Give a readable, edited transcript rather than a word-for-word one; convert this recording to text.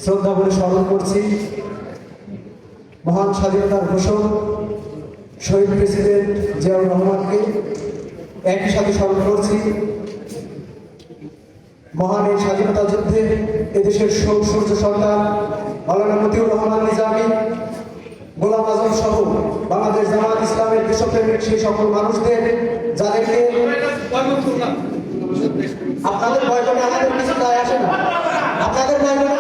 শ্রদ্ধা করে স্মরণ করছি মহান স্বাধীনতার ঘোষক শহীদ প্রেসিডেন্ট জিয়াউর রহমানকে। একই সাথে স্মরণ করছি মহান এই স্বাধীনতা যুদ্ধে এদেশের সূর্য সন্তান মাওলানা মতিউর রহমান নিজামী, গোলাম আজম সহ বাংলাদেশ জামাত ইসলামের দেশপ্রেমিক সেই সকল মানুষদের, যাদেরকে আপনাদের ভয় করে আমাদের কিছু দায় আসে না, আপনাদের ভয় করে